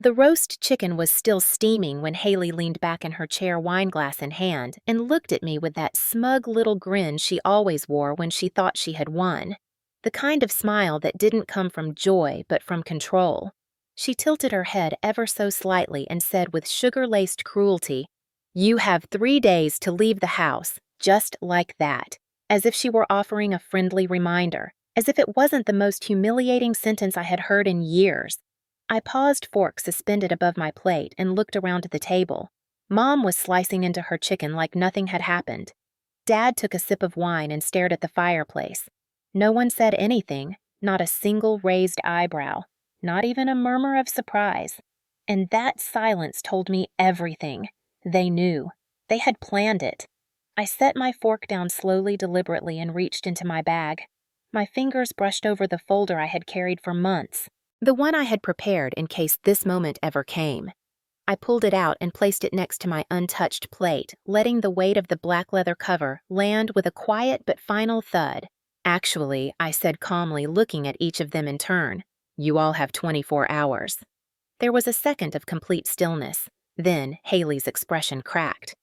The roast chicken was still steaming when Haley leaned back in her chair, wineglass in hand, and looked at me with that smug little grin she always wore when she thought she had won. The kind of smile that didn't come from joy but from control. She tilted her head ever so slightly and said with sugar-laced cruelty, "You have 3 days to leave the house, just like that," as if she were offering a friendly reminder, as if it wasn't the most humiliating sentence I had heard in years. I paused, fork suspended above my plate, and looked around the table. Mom was slicing into her chicken like nothing had happened. Dad took a sip of wine and stared at the fireplace. No one said anything, not a single raised eyebrow, not even a murmur of surprise. And that silence told me everything. They knew. They had planned it. I set my fork down slowly, deliberately, and reached into my bag. My fingers brushed over the folder I had carried for months. The one I had prepared in case this moment ever came. I pulled it out and placed it next to my untouched plate, letting the weight of the black leather cover land with a quiet but final thud. "Actually," I said calmly, looking at each of them in turn, "you all have 24 hours. There was a second of complete stillness. Then Haley's expression cracked.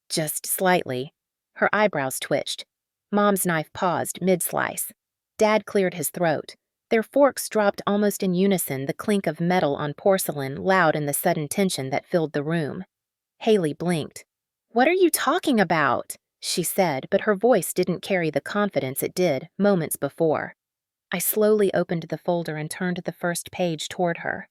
Just slightly. Her eyebrows twitched. Mom's knife paused mid-slice. Dad cleared his throat. Their forks dropped almost in unison, the clink of metal on porcelain loud in the sudden tension that filled the room. Haley blinked. "What are you talking about?" she said, but her voice didn't carry the confidence it did moments before. I slowly opened the folder and turned the first page toward her.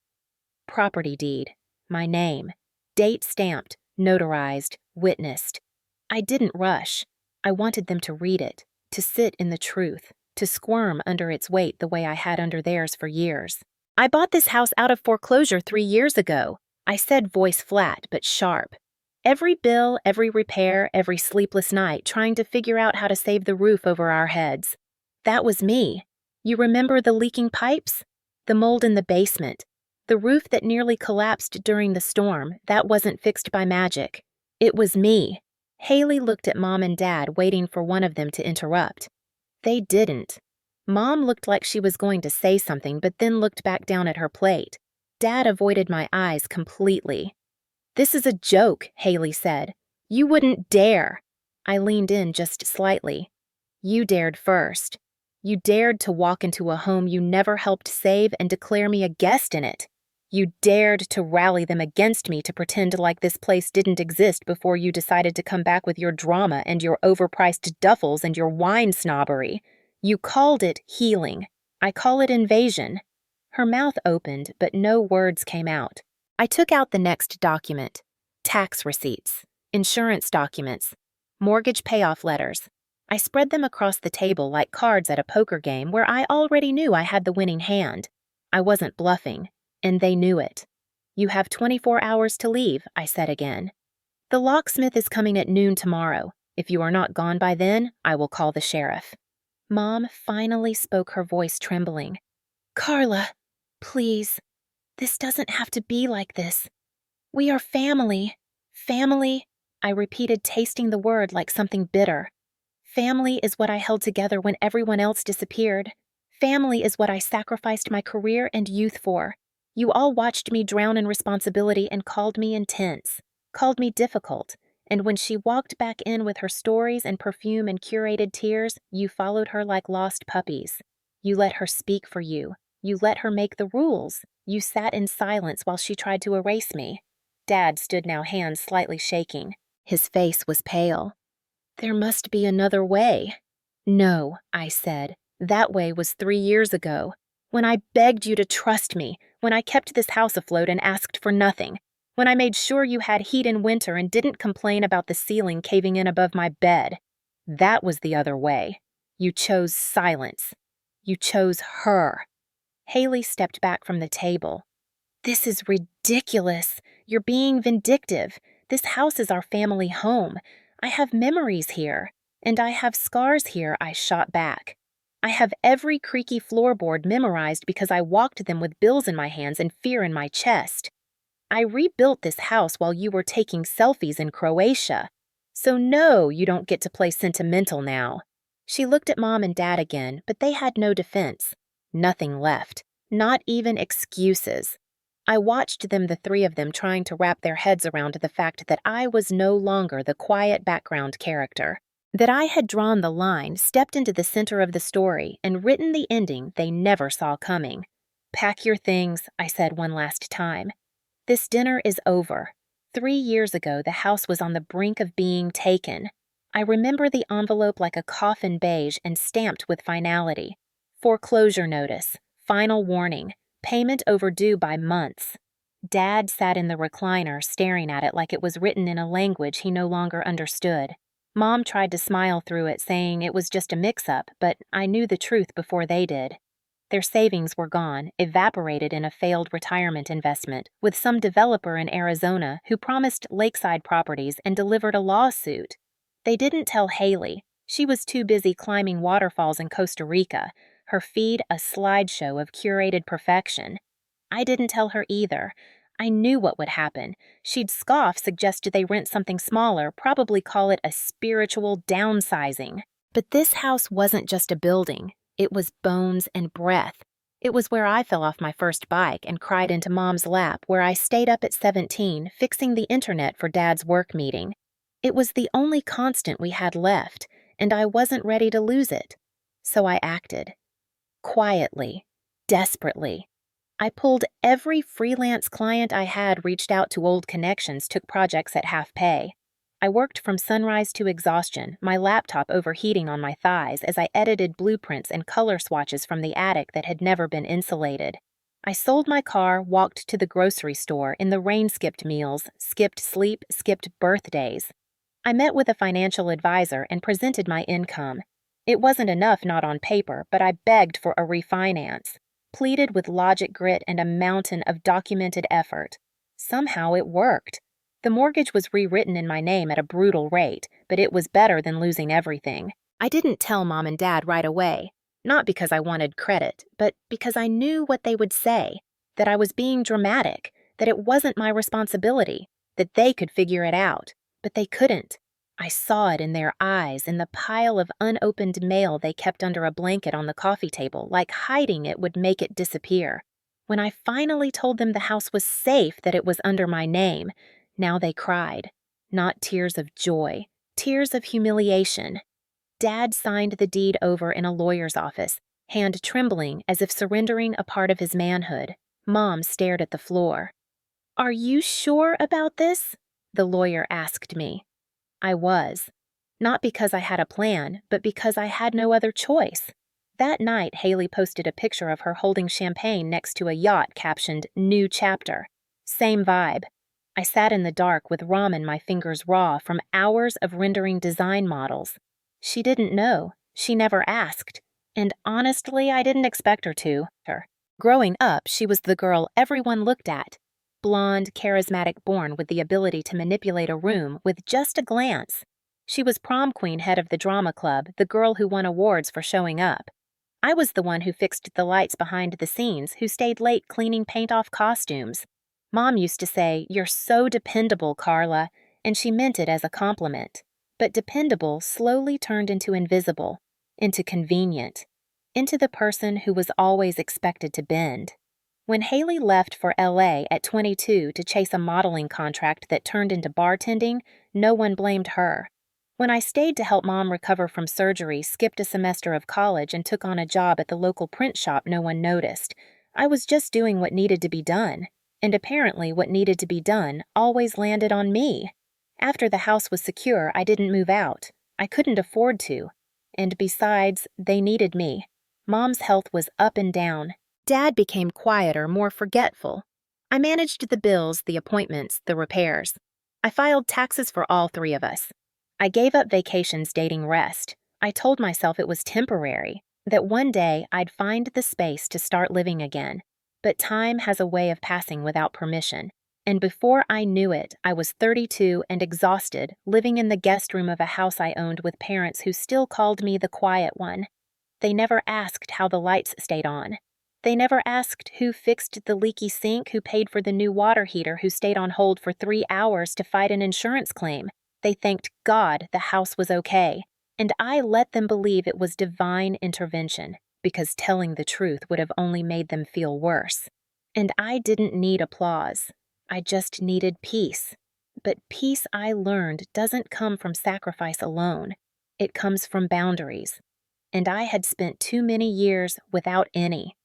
Property deed. My name. Date stamped, notarized, witnessed. I didn't rush. I wanted them to read it, to sit in the truth, to squirm under its weight the way I had under theirs for years. "I bought this house out of foreclosure 3 years ago," I said, voice flat but sharp. Every bill, every repair, every sleepless night trying to figure out how to save the roof over our heads. That was me. You remember the leaking pipes? The mold in the basement? The roof that nearly collapsed during the storm, that wasn't fixed by magic. It was me. Haley looked at Mom and Dad, waiting for one of them to interrupt. They didn't. Mom looked like she was going to say something, but then looked back down at her plate. Dad avoided my eyes completely. "This is a joke," Haley said. "You wouldn't dare." I leaned in just slightly. "You dared first. You dared to walk into a home you never helped save and declare me a guest in it. You dared to rally them against me to pretend like this place didn't exist before you decided to come back with your drama and your overpriced duffels and your wine snobbery. You called it healing. I call it invasion." Her mouth opened, but no words came out. I took out the next document. Tax receipts, insurance documents, mortgage payoff letters. I spread them across the table like cards at a poker game where I already knew I had the winning hand. I wasn't bluffing, and they knew it. "You have 24 hours to leave," I said again. "The locksmith is coming at noon tomorrow. If you are not gone by then, I will call the sheriff." Mom finally spoke, her voice trembling. "Carla, please. This doesn't have to be like this. We are family. Family," I repeated, tasting the word like something bitter. "Family is what I held together when everyone else disappeared. Family is what I sacrificed my career and youth for. You all watched me drown in responsibility and called me intense, called me difficult, and when she walked back in with her stories and perfume and curated tears, you followed her like lost puppies. You let her speak for you. You let her make the rules. You sat in silence while she tried to erase me." Dad stood now, hands slightly shaking. His face was pale. "There must be another way." "No," I said. "That way was 3 years ago. When I begged you to trust me, when I kept this house afloat and asked for nothing, when I made sure you had heat in winter and didn't complain about the ceiling caving in above my bed. That was the other way. You chose silence. You chose her." Haley stepped back from the table. "This is ridiculous. You're being vindictive. This house is our family home. I have memories here, and I have scars here," I shot back. "I have every creaky floorboard memorized because I walked them with bills in my hands and fear in my chest. I rebuilt this house while you were taking selfies in Croatia. So no, you don't get to play sentimental now." She looked at Mom and Dad again, but they had no defense. Nothing left. Not even excuses. I watched them, the three of them, trying to wrap their heads around the fact that I was no longer the quiet background character, that I had drawn the line, stepped into the center of the story, and written the ending they never saw coming. "Pack your things," I said one last time. "This dinner is over. 3 years ago, the house was on the brink of being taken." I remember the envelope like a coffin beige and stamped with finality. Foreclosure notice, final warning, payment overdue by months. Dad sat in the recliner staring at it like it was written in a language he no longer understood. Mom tried to smile through it, saying it was just a mix-up, but I knew the truth before they did. Their savings were gone, evaporated in a failed retirement investment, with some developer in Arizona who promised lakeside properties and delivered a lawsuit. They didn't tell Haley. She was too busy climbing waterfalls in Costa Rica, her feed a slideshow of curated perfection. I didn't tell her either. I knew what would happen. She'd scoff, suggest they rent something smaller, probably call it a spiritual downsizing. But this house wasn't just a building. It was bones and breath. It was where I fell off my first bike and cried into Mom's lap, where I stayed up at 17, fixing the internet for Dad's work meeting. It was the only constant we had left, and I wasn't ready to lose it. So I acted. Quietly. Desperately. I pulled every freelance client I had, reached out to old connections, took projects at half pay. I worked from sunrise to exhaustion, my laptop overheating on my thighs as I edited blueprints and color swatches from the attic that had never been insulated. I sold my car, walked to the grocery store in the rain, skipped meals, skipped sleep, skipped birthdays. I met with a financial advisor and presented my income. It wasn't enough, not on paper, but I begged for a refinance, pleaded with logic, grit, and a mountain of documented effort. Somehow it worked. The mortgage was rewritten in my name at a brutal rate, but it was better than losing everything. I didn't tell Mom and Dad right away, not because I wanted credit, but because I knew what they would say, that I was being dramatic, that it wasn't my responsibility, that they could figure it out, but they couldn't. I saw it in their eyes, in the pile of unopened mail they kept under a blanket on the coffee table, like hiding it would make it disappear. When I finally told them the house was safe, that it was under my name, now they cried. Not tears of joy, tears of humiliation. Dad signed the deed over in a lawyer's office, hand trembling as if surrendering a part of his manhood. Mom stared at the floor. "Are you sure about this?" the lawyer asked me. I was. Not because I had a plan, but because I had no other choice. That night, Haley posted a picture of her holding champagne next to a yacht captioned "New Chapter." Same vibe. I sat in the dark with ramen, my fingers raw from hours of rendering design models. She didn't know. She never asked. And honestly, I didn't expect her to. Growing up, she was the girl everyone looked at. Blonde, charismatic, born with the ability to manipulate a room with just a glance. She was prom queen, head of the drama club, the girl who won awards for showing up. I was the one who fixed the lights behind the scenes, who stayed late cleaning paint off costumes. Mom used to say, "You're so dependable, Carla," and she meant it as a compliment. But dependable slowly turned into invisible, into convenient, into the person who was always expected to bend. When Haley left for LA at 22 to chase a modeling contract that turned into bartending, no one blamed her. When I stayed to help Mom recover from surgery, skipped a semester of college, and took on a job at the local print shop, no one noticed. I was just doing what needed to be done. And apparently what needed to be done always landed on me. After the house was secure, I didn't move out. I couldn't afford to. And besides, they needed me. Mom's health was up and down. Dad became quieter, more forgetful. I managed the bills, the appointments, the repairs. I filed taxes for all three of us. I gave up vacations dating rest. I told myself it was temporary, that one day I'd find the space to start living again. But time has a way of passing without permission, and before I knew it, I was 32 and exhausted, living in the guest room of a house I owned with parents who still called me the quiet one. They never asked how the lights stayed on. They never asked who fixed the leaky sink, who paid for the new water heater, who stayed on hold for 3 hours to fight an insurance claim. They thanked God the house was okay, and I let them believe it was divine intervention, because telling the truth would have only made them feel worse. And I didn't need applause. I just needed peace. But peace, I learned, doesn't come from sacrifice alone. It comes from boundaries. And I had spent too many years without any.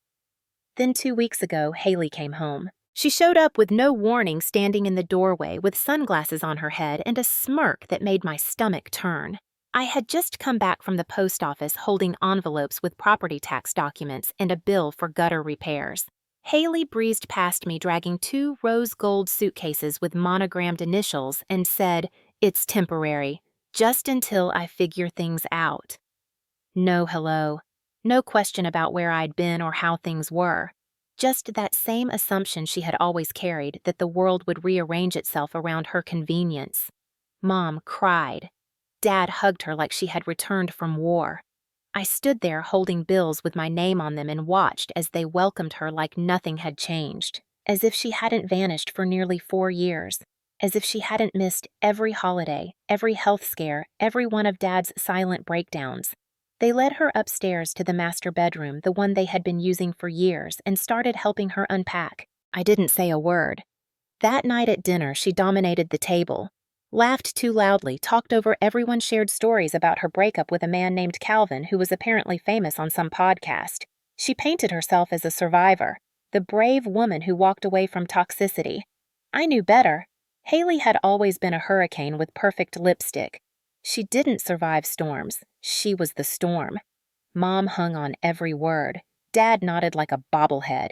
Then 2 weeks ago, Haley came home. She showed up with no warning, standing in the doorway with sunglasses on her head and a smirk that made my stomach turn. I had just come back from the post office holding envelopes with property tax documents and a bill for gutter repairs. Haley breezed past me dragging 2 rose gold suitcases with monogrammed initials and said, "It's temporary, just until I figure things out." No hello. No question about where I'd been or how things were. Just that same assumption she had always carried, that the world would rearrange itself around her convenience. Mom cried. Dad hugged her like she had returned from war. I stood there holding bills with my name on them and watched as they welcomed her like nothing had changed, as if she hadn't vanished for nearly 4 years, as if she hadn't missed every holiday, every health scare, every one of Dad's silent breakdowns. They led her upstairs to the master bedroom, the one they had been using for years, and started helping her unpack. I didn't say a word. That night at dinner, she dominated the table, laughed too loudly, talked over everyone, shared stories about her breakup with a man named Calvin who was apparently famous on some podcast. She painted herself as a survivor, the brave woman who walked away from toxicity. I knew better. Haley had always been a hurricane with perfect lipstick. She didn't survive storms. She was the storm. Mom hung on every word. Dad nodded like a bobblehead.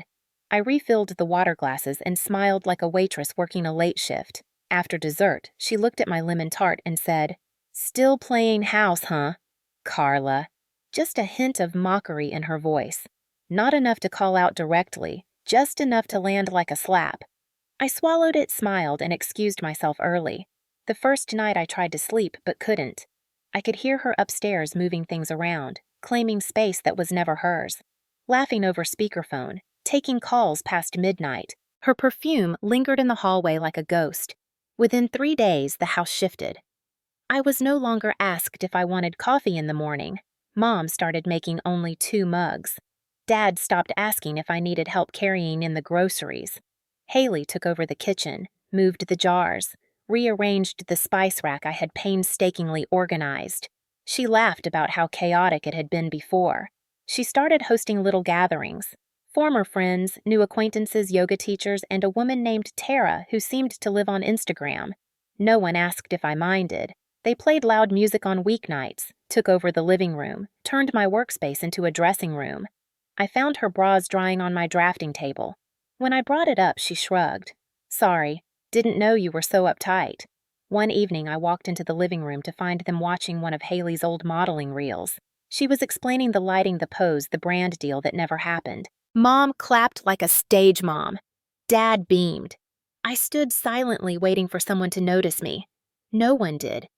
I refilled the water glasses and smiled like a waitress working a late shift. After dessert, she looked at my lemon tart and said, "Still playing house, huh? Carla." Just a hint of mockery in her voice. Not enough to call out directly, just enough to land like a slap. I swallowed it, smiled, and excused myself early. The first night I tried to sleep but couldn't. I could hear her upstairs moving things around, claiming space that was never hers, laughing over speakerphone, taking calls past midnight. Her perfume lingered in the hallway like a ghost. Within 3 days, the house shifted. I was no longer asked if I wanted coffee in the morning. Mom started making only 2 mugs. Dad stopped asking if I needed help carrying in the groceries. Haley took over the kitchen, moved the jars, rearranged the spice rack I had painstakingly organized. She laughed about how chaotic it had been before. She started hosting little gatherings. Former friends, new acquaintances, yoga teachers, and a woman named Tara who seemed to live on Instagram. No one asked if I minded. They played loud music on weeknights, took over the living room, turned my workspace into a dressing room. I found her bras drying on my drafting table. When I brought it up, she shrugged. "Sorry, didn't know you were so uptight." One evening, I walked into the living room to find them watching one of Haley's old modeling reels. She was explaining the lighting, the pose, the brand deal that never happened. Mom clapped like a stage mom. Dad beamed. I stood silently waiting for someone to notice me. No one did.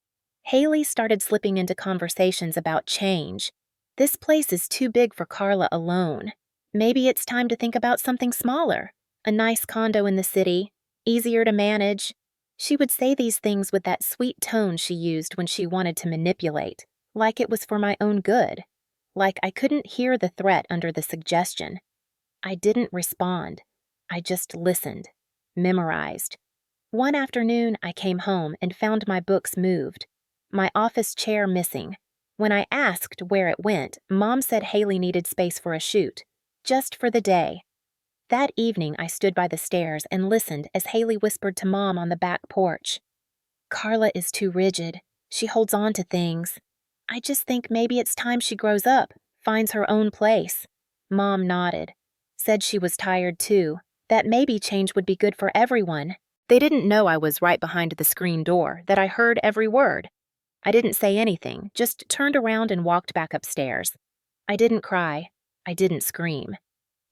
Haley started slipping into conversations about change. "This place is too big for Carla alone. Maybe it's time to think about something smaller. A nice condo in the city, easier to manage." She would say these things with that sweet tone she used when she wanted to manipulate, like it was for my own good, like I couldn't hear the threat under the suggestion. I didn't respond. I just listened, memorized. One afternoon, I came home and found my books moved, my office chair missing. When I asked where it went, Mom said Haley needed space for a shoot, just for the day. That evening, I stood by the stairs and listened as Haley whispered to Mom on the back porch. "Carla is too rigid. She holds on to things. I just think maybe it's time she grows up, finds her own place." Mom nodded, said she was tired too, that maybe change would be good for everyone. They didn't know I was right behind the screen door, that I heard every word. I didn't say anything, just turned around and walked back upstairs. I didn't cry. I didn't scream.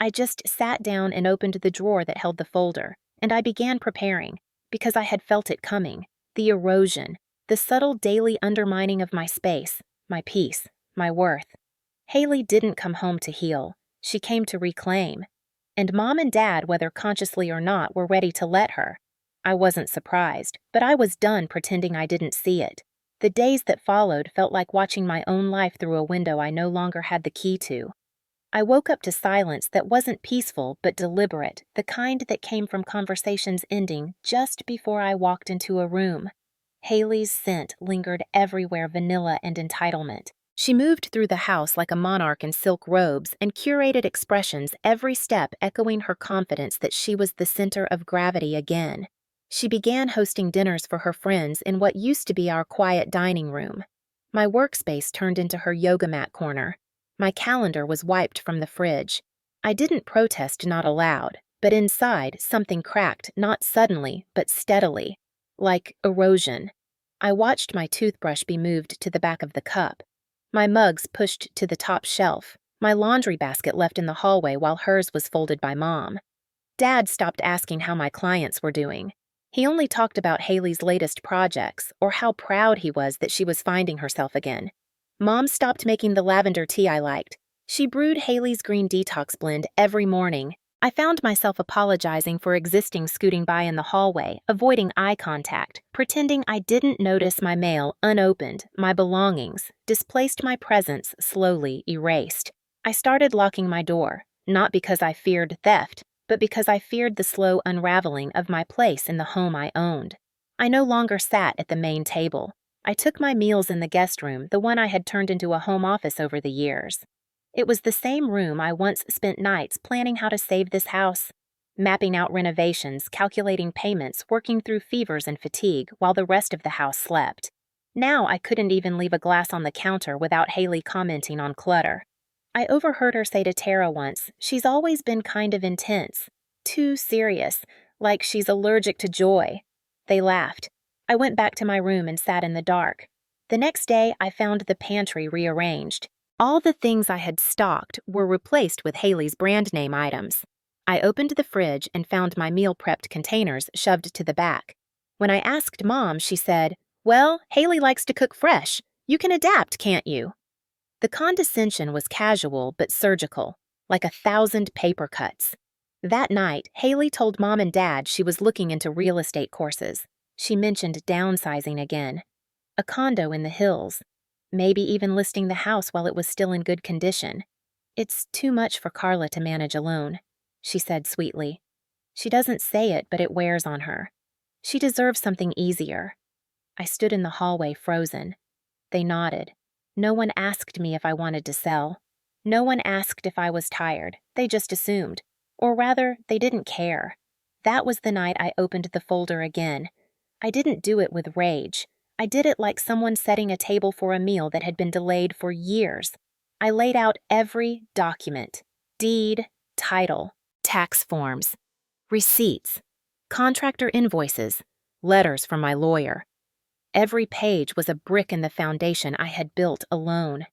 I just sat down and opened the drawer that held the folder, and I began preparing, because I had felt it coming, the erosion, the subtle daily undermining of my space, my peace, my worth. Haley didn't come home to heal. She came to reclaim. And Mom and Dad, whether consciously or not, were ready to let her. I wasn't surprised, but I was done pretending I didn't see it. The days that followed felt like watching my own life through a window I no longer had the key to. I woke up to silence that wasn't peaceful but deliberate, the kind that came from conversations ending just before I walked into a room. Haley's scent lingered everywhere, vanilla and entitlement. She moved through the house like a monarch in silk robes and curated expressions, every step echoing her confidence that she was the center of gravity again. She began hosting dinners for her friends in what used to be our quiet dining room. My workspace turned into her yoga mat corner. My calendar was wiped from the fridge. I didn't protest not aloud, but inside something cracked, not suddenly, but steadily, like erosion. I watched my toothbrush be moved to the back of the cup, my mugs pushed to the top shelf, my laundry basket left in the hallway while hers was folded by Mom. Dad stopped asking how my clients were doing. He only talked about Haley's latest projects or how proud he was that she was finding herself again. Mom stopped making the lavender tea I liked. She brewed Haley's green detox blend every morning. I found myself apologizing for existing, scooting by in the hallway, avoiding eye contact, pretending I didn't notice my mail unopened, my belongings, displaced, my presence slowly erased. I started locking my door, not because I feared theft, but because I feared the slow unraveling of my place in the home I owned. I no longer sat at the main table. I took my meals in the guest room, the one I had turned into a home office over the years. It was the same room I once spent nights planning how to save this house, mapping out renovations, calculating payments, working through fevers and fatigue while the rest of the house slept. Now I couldn't even leave a glass on the counter without Haley commenting on clutter. I overheard her say to Tara once, "She's always been kind of intense. Too serious, like she's allergic to joy." They laughed. I went back to my room and sat in the dark. The next day, I found the pantry rearranged. All the things I had stocked were replaced with Haley's brand name items. I opened the fridge and found my meal prepped containers shoved to the back. When I asked Mom, she said, "Well, Haley likes to cook fresh. You can adapt, can't you?" The condescension was casual but surgical, like 1,000 paper cuts. That night, Haley told Mom and Dad she was looking into real estate courses. She mentioned downsizing again. A condo in the hills. Maybe even listing the house while it was still in good condition. "It's too much for Carla to manage alone," she said sweetly. "She doesn't say it, but it wears on her. She deserves something easier." I stood in the hallway frozen. They nodded. No one asked me if I wanted to sell. No one asked if I was tired. They just assumed. Or rather, they didn't care. That was the night I opened the folder again. I didn't do it with rage. I did it like someone setting a table for a meal that had been delayed for years. I laid out every document: deed, title, tax forms, receipts, contractor invoices, letters from my lawyer. Every page was a brick in the foundation I had built alone.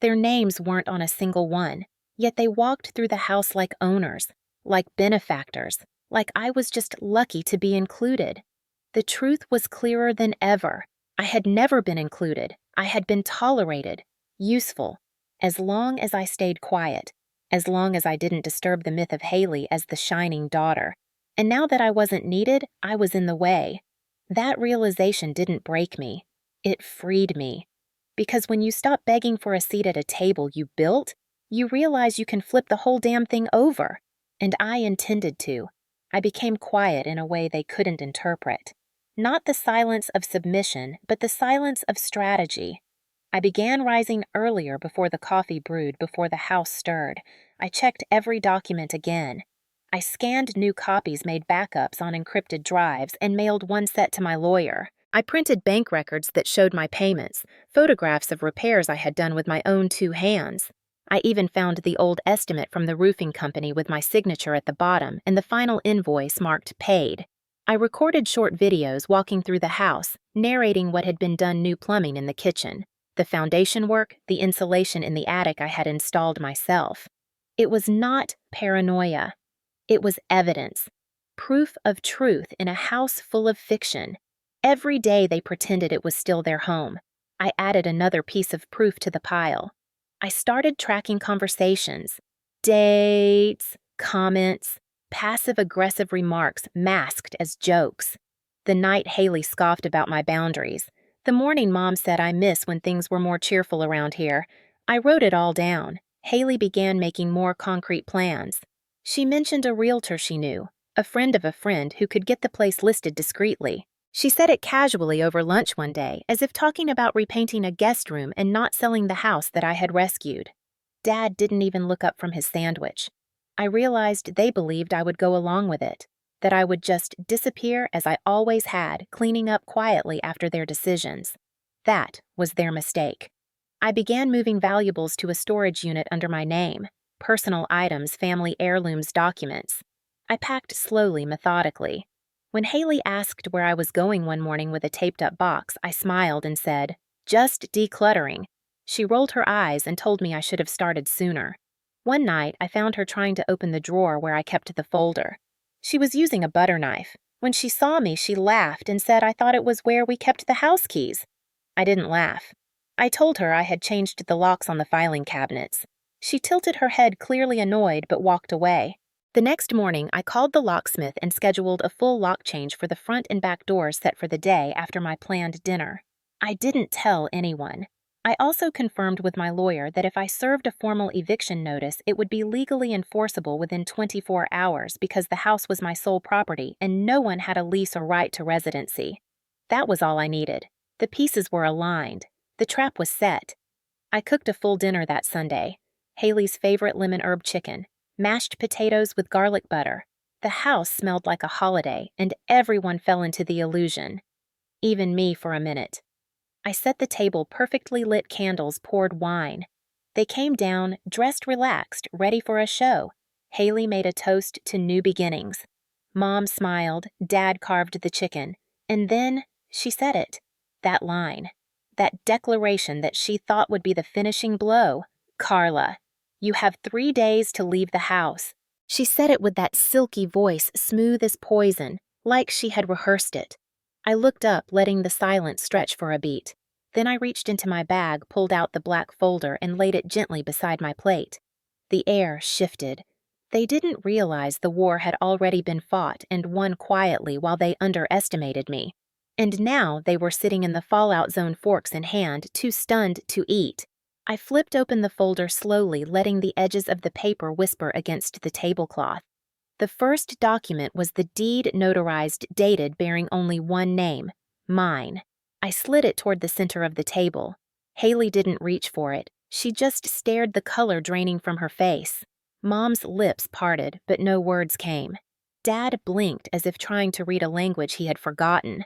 Their names weren't on a single one, yet they walked through the house like owners, like benefactors, like I was just lucky to be included. The truth was clearer than ever. I had never been included. I had been tolerated, useful, as long as I stayed quiet, as long as I didn't disturb the myth of Haley as the shining daughter. And now that I wasn't needed, I was in the way. That realization didn't break me. It freed me. Because when you stop begging for a seat at a table you built, you realize you can flip the whole damn thing over. And I intended to. I became quiet in a way they couldn't interpret. Not the silence of submission, but the silence of strategy. I began rising earlier before the coffee brewed, before the house stirred. I checked every document again. I scanned new copies, made backups on encrypted drives, and mailed one set to my lawyer. I printed bank records that showed my payments, photographs of repairs I had done with my own 2 hands. I even found the old estimate from the roofing company with my signature at the bottom and the final invoice marked paid. I recorded short videos walking through the house, narrating what had been done: new plumbing in the kitchen, the foundation work, the insulation in the attic I had installed myself. It was not paranoia. It was evidence. Proof of truth in a house full of fiction. Every day they pretended it was still their home. I added another piece of proof to the pile. I started tracking conversations, dates, comments, passive-aggressive remarks masked as jokes. The night Haley scoffed about my boundaries. The morning Mom said I miss when things were more cheerful around here. I wrote it all down. Haley began making more concrete plans. She mentioned a realtor she knew, a friend of a friend who could get the place listed discreetly. She said it casually over lunch one day, as if talking about repainting a guest room and not selling the house that I had rescued. Dad didn't even look up from his sandwich. I realized they believed I would go along with it, that I would just disappear as I always had, cleaning up quietly after their decisions. That was their mistake. I began moving valuables to a storage unit under my name, personal items, family heirlooms, documents. I packed slowly, methodically. When Haley asked where I was going one morning with a taped-up box, I smiled and said, "Just decluttering." She rolled her eyes and told me I should have started sooner. One night, I found her trying to open the drawer where I kept the folder. She was using a butter knife. When she saw me, she laughed and said I thought it was where we kept the house keys. I didn't laugh. I told her I had changed the locks on the filing cabinets. She tilted her head, clearly annoyed, but walked away. The next morning, I called the locksmith and scheduled a full lock change for the front and back doors set for the day after my planned dinner. I didn't tell anyone. I also confirmed with my lawyer that if I served a formal eviction notice, it would be legally enforceable within 24 hours because the house was my sole property and no one had a lease or right to residency. That was all I needed. The pieces were aligned. The trap was set. I cooked a full dinner that Sunday. Haley's favorite lemon herb chicken, mashed potatoes with garlic butter. The house smelled like a holiday, and everyone fell into the illusion. Even me for a minute. I set the table, perfectly lit candles, poured wine. They came down, dressed relaxed, ready for a show. Haley made a toast to new beginnings. Mom smiled, Dad carved the chicken, and then she said it. That line. That declaration that she thought would be the finishing blow. "Carla, you have 3 days to leave the house." She said it with that silky voice, smooth as poison, like she had rehearsed it. I looked up, letting the silence stretch for a beat. Then I reached into my bag, pulled out the black folder, and laid it gently beside my plate. The air shifted. They didn't realize the war had already been fought and won quietly while they underestimated me. And now they were sitting in the fallout zone, forks in hand, too stunned to eat. I flipped open the folder slowly, letting the edges of the paper whisper against the tablecloth. The first document was the deed, notarized, dated, bearing only one name, mine. I slid it toward the center of the table. Haley didn't reach for it. She just stared, the color draining from her face. Mom's lips parted, but no words came. Dad blinked as if trying to read a language he had forgotten.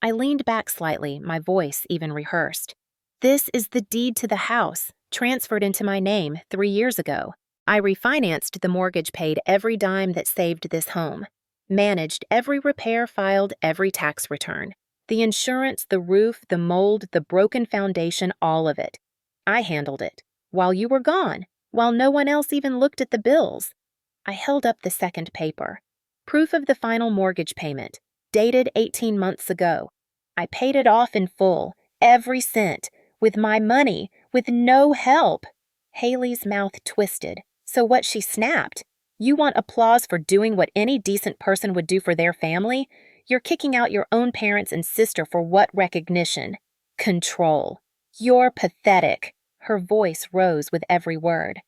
I leaned back slightly, my voice even rehearsed. "This is the deed to the house, transferred into my name 3 years ago. I refinanced the mortgage, paid every dime that saved this home, managed every repair, filed every tax return. The insurance, the roof, the mold, the broken foundation, all of it. I handled it. While you were gone, while no one else even looked at the bills." I held up the second paper. Proof of the final mortgage payment, dated 18 months ago. I paid it off in full, every cent, with my money, with no help. Haley's mouth twisted. So what? She snapped. "You want applause for doing what any decent person would do for their family? You're kicking out your own parents and sister for what recognition? Control. You're pathetic." Her voice rose with every word.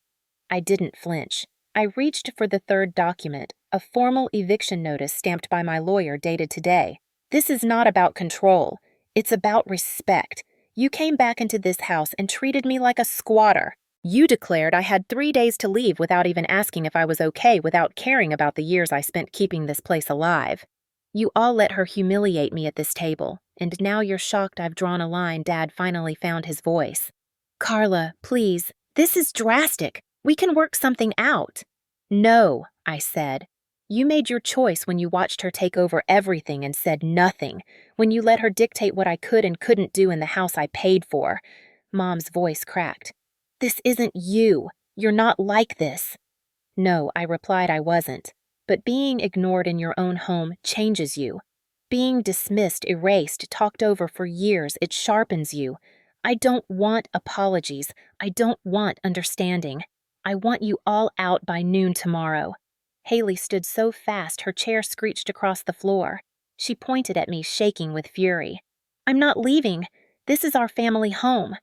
I didn't flinch. I reached for the third document, a formal eviction notice stamped by my lawyer, dated today. "This is not about control. It's about respect. You came back into this house and treated me like a squatter. You declared I had 3 days to leave without even asking if I was okay, without caring about the years I spent keeping this place alive. You all let her humiliate me at this table, and now you're shocked I've drawn a line." Dad finally found his voice. "Carla, please, this is drastic. We can work something out." "No," I said. "You made your choice when you watched her take over everything and said nothing, when you let her dictate what I could and couldn't do in the house I paid for." Mom's voice cracked. "This isn't you. You're not like this." "No," I replied, I wasn't. "But being ignored in your own home changes you. Being dismissed, erased, talked over for years, it sharpens you. I don't want apologies. I don't want understanding. I want you all out by noon tomorrow." Haley stood so fast her chair screeched across the floor. She pointed at me, shaking with fury. "I'm not leaving. This is our family home.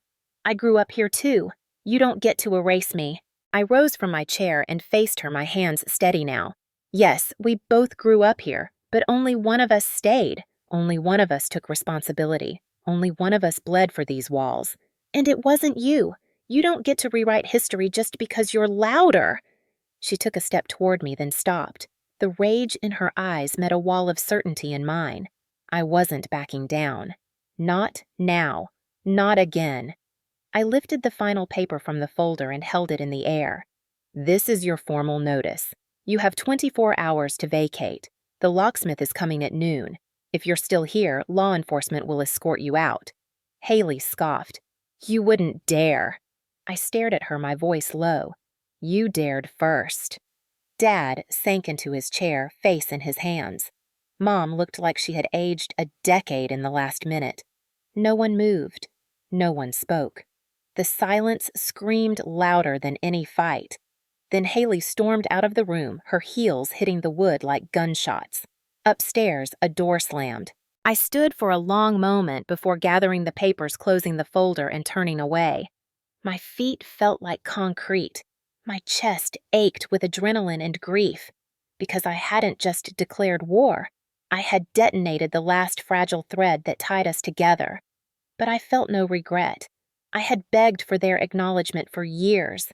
I grew up here too. You don't get to erase me." I rose from my chair and faced her, my hands steady now. Yes, we both grew up here, but only one of us stayed. Only one of us took responsibility. Only one of us bled for these walls. And it wasn't you. You don't get to rewrite history just because you're louder. She took a step toward me, then stopped. The rage in her eyes met a wall of certainty in mine. I wasn't backing down. Not now. Not again. I lifted the final paper from the folder and held it in the air. This is your formal notice. You have 24 hours to vacate. The locksmith is coming at noon. If you're still here, law enforcement will escort you out. Haley scoffed. You wouldn't dare. I stared at her, my voice low. You dared first. Dad sank into his chair, face in his hands. Mom looked like she had aged a decade in the last minute. No one moved. No one spoke. The silence screamed louder than any fight. Then Haley stormed out of the room, her heels hitting the wood like gunshots. Upstairs, a door slammed. I stood for a long moment before gathering the papers, closing the folder, and turning away. My feet felt like concrete. My chest ached with adrenaline and grief. Because I hadn't just declared war. I had detonated the last fragile thread that tied us together. But I felt no regret. I had begged for their acknowledgement for years.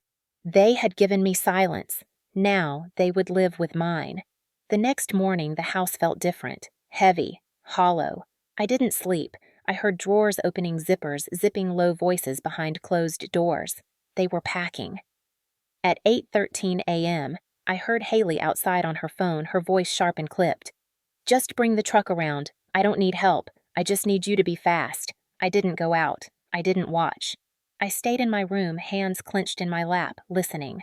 They had given me silence. Now they would live with mine. The next morning, the house felt different, heavy, hollow. I didn't sleep. I heard drawers opening, zippers zipping, low voices behind closed doors. They were packing. At 8:13 a.m., I heard Haley outside on her phone, her voice sharp and clipped. Just bring the truck around. I don't need help. I just need you to be fast. I didn't go out. I didn't watch. I stayed in my room, hands clenched in my lap, listening.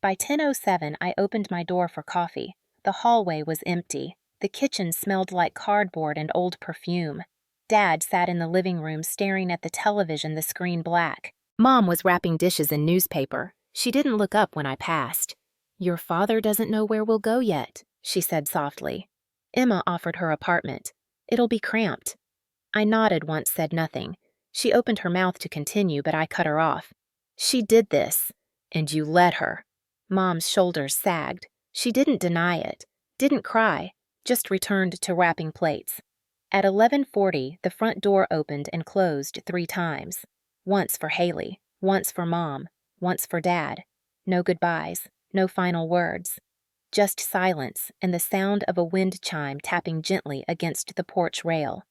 By 10:07, I opened my door for coffee. The hallway was empty. The kitchen smelled like cardboard and old perfume. Dad sat in the living room staring at the television, the screen black. Mom was wrapping dishes in newspaper. She didn't look up when I passed. Your father doesn't know where we'll go yet, she said softly. Emma offered her apartment. It'll be cramped. I nodded once, said nothing. She opened her mouth to continue, but I cut her off. She did this, and you let her. Mom's shoulders sagged. She didn't deny it, didn't cry, just returned to wrapping plates. At 11:40, the front door opened and closed 3 times. Once for Haley, once for Mom, once for Dad. No goodbyes, no final words. Just silence and the sound of a wind chime tapping gently against the porch rail.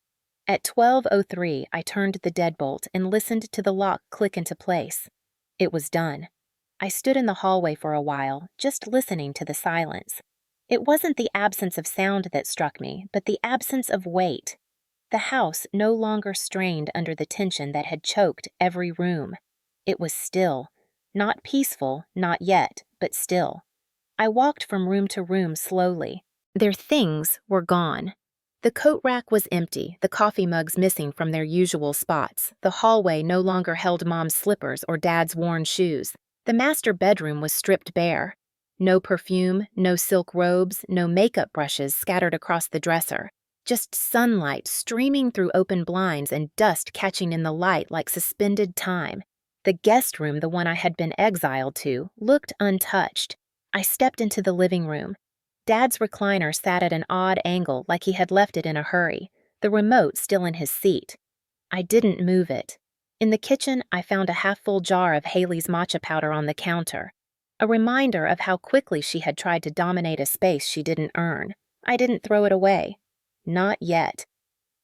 At 12:03, I turned the deadbolt and listened to the lock click into place. It was done. I stood in the hallway for a while, just listening to the silence. It wasn't the absence of sound that struck me, but the absence of weight. The house no longer strained under the tension that had choked every room. It was still. Not peaceful, not yet, but still. I walked from room to room slowly. Their things were gone. The coat rack was empty, the coffee mugs missing from their usual spots. The hallway no longer held Mom's slippers or Dad's worn shoes. The master bedroom was stripped bare. No perfume, no silk robes, no makeup brushes scattered across the dresser. Just sunlight streaming through open blinds and dust catching in the light like suspended time. The guest room, the one I had been exiled to, looked untouched. I stepped into the living room. Dad's recliner sat at an odd angle like he had left it in a hurry, the remote still in his seat. I didn't move it. In the kitchen, I found a half-full jar of Haley's matcha powder on the counter, a reminder of how quickly she had tried to dominate a space she didn't earn. I didn't throw it away. Not yet.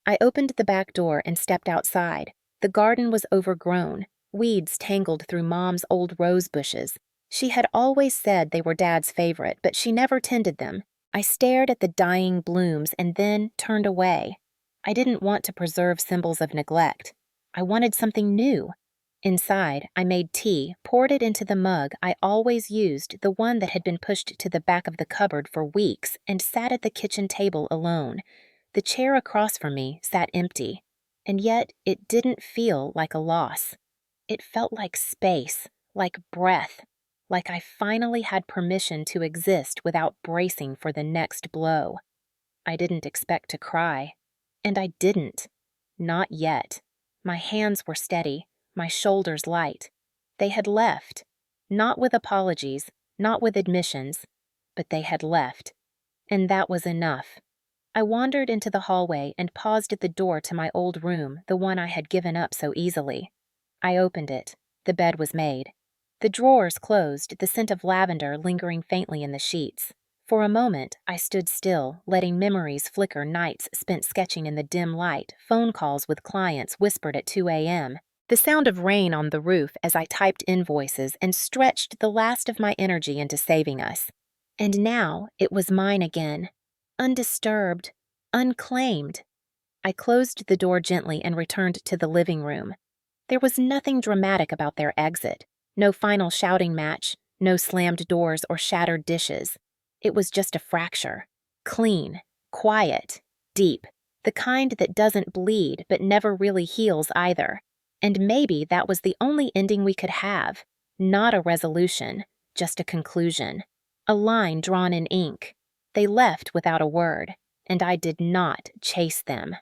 I opened the back door and stepped outside. The garden was overgrown, weeds tangled through Mom's old rose bushes. She had always said they were Dad's favorite, but she never tended them. I stared at the dying blooms and then turned away. I didn't want to preserve symbols of neglect. I wanted something new. Inside, I made tea, poured it into the mug I always used, the one that had been pushed to the back of the cupboard for weeks, and sat at the kitchen table alone. The chair across from me sat empty, and yet it didn't feel like a loss. It felt like space, like breath. Like I finally had permission to exist without bracing for the next blow. I didn't expect to cry. And I didn't. Not yet. My hands were steady, my shoulders light. They had left. Not with apologies, not with admissions, but they had left. And that was enough. I wandered into the hallway and paused at the door to my old room, the one I had given up so easily. I opened it. The bed was made. The drawers closed, the scent of lavender lingering faintly in the sheets. For a moment, I stood still, letting memories flicker, nights spent sketching in the dim light, phone calls with clients whispered at 2 a.m., the sound of rain on the roof as I typed invoices and stretched the last of my energy into saving us. And now it was mine again, undisturbed, unclaimed. I closed the door gently and returned to the living room. There was nothing dramatic about their exit. No final shouting match, no slammed doors or shattered dishes. It was just a fracture. Clean, quiet, deep. The kind that doesn't bleed but never really heals either. And maybe that was the only ending we could have. Not a resolution, just a conclusion. A line drawn in ink. They left without a word, and I did not chase them.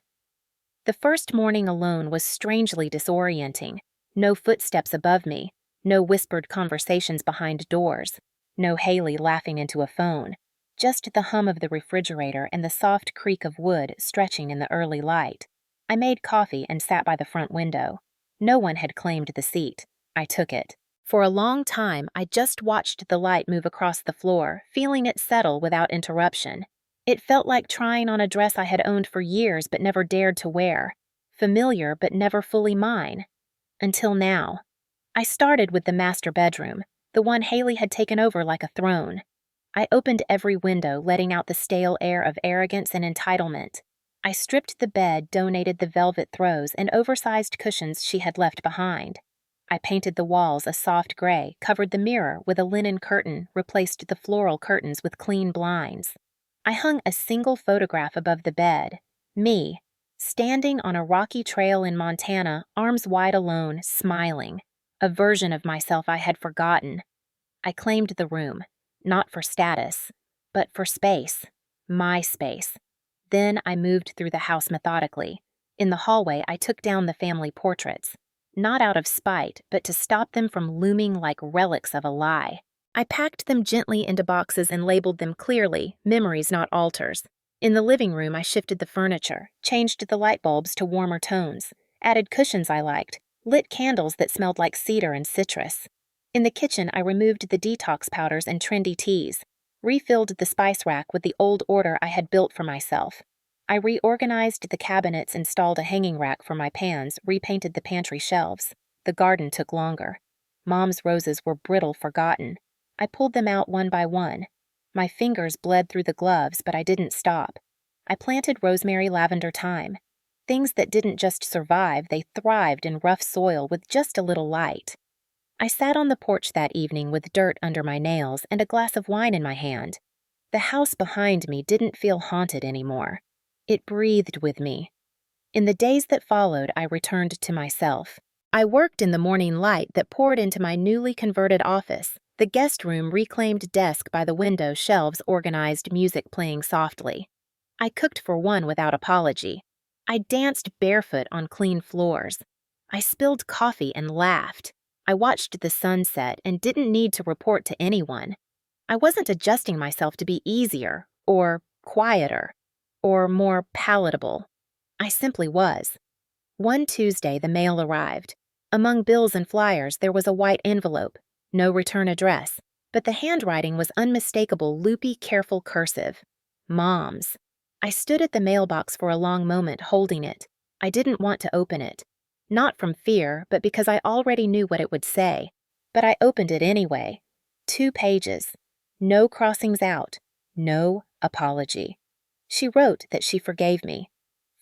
The first morning alone was strangely disorienting. No footsteps above me, no whispered conversations behind doors, no Haley laughing into a phone, just the hum of the refrigerator and the soft creak of wood stretching in the early light. I made coffee and sat by the front window. No one had claimed the seat. I took it. For a long time, I just watched the light move across the floor, feeling it settle without interruption. It felt like trying on a dress I had owned for years but never dared to wear. Familiar but never fully mine. Until now. I started with the master bedroom, the one Haley had taken over like a throne. I opened every window, letting out the stale air of arrogance and entitlement. I stripped the bed, donated the velvet throws and oversized cushions she had left behind. I painted the walls a soft gray, covered the mirror with a linen curtain, replaced the floral curtains with clean blinds. I hung a single photograph above the bed. Me, standing on a rocky trail in Montana, arms wide alone, smiling. A version of myself I had forgotten. I claimed the room, not for status, but for space. My space. Then I moved through the house methodically. In the hallway, I took down the family portraits. Not out of spite, but to stop them from looming like relics of a lie. I packed them gently into boxes and labeled them clearly, memories not altars. In the living room, I shifted the furniture, changed the light bulbs to warmer tones, added cushions I liked, lit candles that smelled like cedar and citrus. In the kitchen, I removed the detox powders and trendy teas, refilled the spice rack with the old order I had built for myself. I reorganized the cabinets, installed a hanging rack for my pans, repainted the pantry shelves. The garden took longer. Mom's roses were brittle, forgotten. I pulled them out one by one. My fingers bled through the gloves, but I didn't stop. I planted rosemary, lavender, thyme. Things that didn't just survive, they thrived in rough soil with just a little light. I sat on the porch that evening with dirt under my nails and a glass of wine in my hand. The house behind me didn't feel haunted anymore. It breathed with me. In the days that followed, I returned to myself. I worked in the morning light that poured into my newly converted office, the guest room reclaimed desk by the window, shelves organized, music playing softly. I cooked for one without apology. I danced barefoot on clean floors. I spilled coffee and laughed. I watched the sunset and didn't need to report to anyone. I wasn't adjusting myself to be easier, or quieter, or more palatable. I simply was. One Tuesday, the mail arrived. Among bills and flyers, there was a white envelope. No return address, but the handwriting was unmistakable, loopy, careful cursive. Mom's. I stood at the mailbox for a long moment, holding it. I didn't want to open it. Not from fear, but because I already knew what it would say. But I opened it anyway. 2 pages. No crossings out. No apology. She wrote that she forgave me.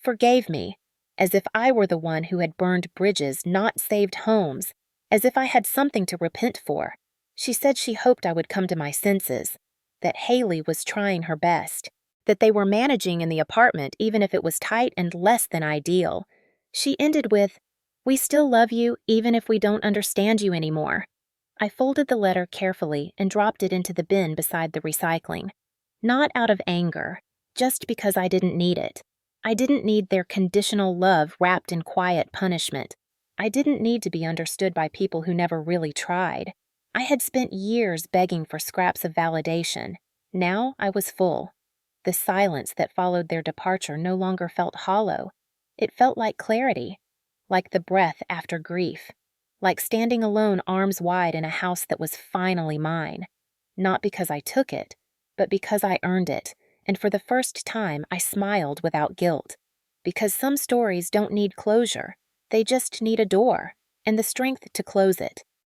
Forgave me, as if I were the one who had burned bridges, not saved homes, as if I had something to repent for. She said she hoped I would come to my senses, that Haley was trying her best, that they were managing in the apartment even if it was tight and less than ideal. She ended with, "We still love you even if we don't understand you anymore." I folded the letter carefully and dropped it into the bin beside the recycling. Not out of anger, just because I didn't need it. I didn't need their conditional love wrapped in quiet punishment. I didn't need to be understood by people who never really tried. I had spent years begging for scraps of validation. Now I was full. The silence that followed their departure no longer felt hollow. It felt like clarity, like the breath after grief, like standing alone arms wide in a house that was finally mine. Not because I took it, but because I earned it, and for the first time I smiled without guilt. Because some stories don't need closure, they just need a door, and the strength to close it.